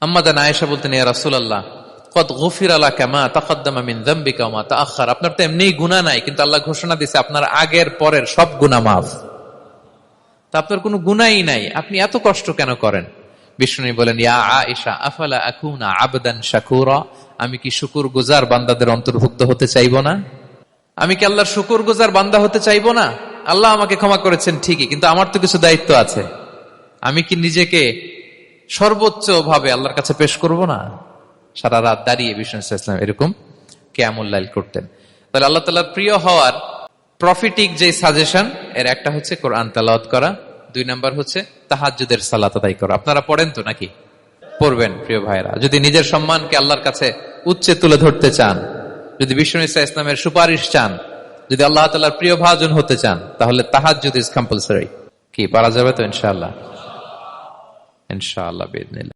আম্মা জান আয়েশা বলতেন, ইয়া রাসূলুল্লাহ কদ গুফিরা লাকা মা তাকদ্দামা মিন যামবিকা ওয়া মা তাআখার। আপনার তো এমনিই গুনাহ নাই, কিন্তু আল্লাহ ঘোষণা দিয়েছে আপনার আগের পরের সব গুনাহ মাফ। তা আপনার কোনো গুনাহই নাই, আপনি এত কষ্ট কেন করেন? বিষ্ণু বলেন, ইয়া আয়েশা আফালা আকুনা আবদান শাকুরা, আমি কি শুকরগুজার বান্দাদের অন্তর্ভুক্ত হতে চাইবো না? আমি কি আল্লাহর শুকরগুজার বান্দা হতে চাইবো না? আল্লাহ আমাকে ক্ষমা করেছেন ঠিকই, কিন্তু আমার তো কিছু দায়িত্ব আছে। আমি কি নিজেকে সর্বোচ্চ ভাবে আল্লাহর কাছে পেশ করব না? সারা রাত দাঁড়িয়ে বিষ্ণু ইসলাম এরকম কিয়ামুল লাইল করতেন। তাহলে আল্লাহ তাআলার প্রিয় হওয়ার প্রফিটিক যে সাজেশন, এর একটা হচ্ছে কোরআন তেলাওয়াত করা, 2 নাম্বার হচ্ছে তাহাজ্জুদের সালাত আদায় করা। আপনারা পড়েন তো নাকি? পড়বেন প্রিয় ভাইরা। যদি নিজের সম্মানকে আল্লাহর কাছে উচ্চে তুলে ধরতে চান, যদি বিষ্ণু ইসলামের সুপারিশ চান, যদি আল্লাহ তাআলার প্রিয় ভাজন হতে চান, তাহলে তাহাজ্জুদ ইজ কম্পালসরি। কি পারা যাবে তো? ইনশাআল্লাহ, ইনশাআল্লাহ বিইذنিল্লাহ।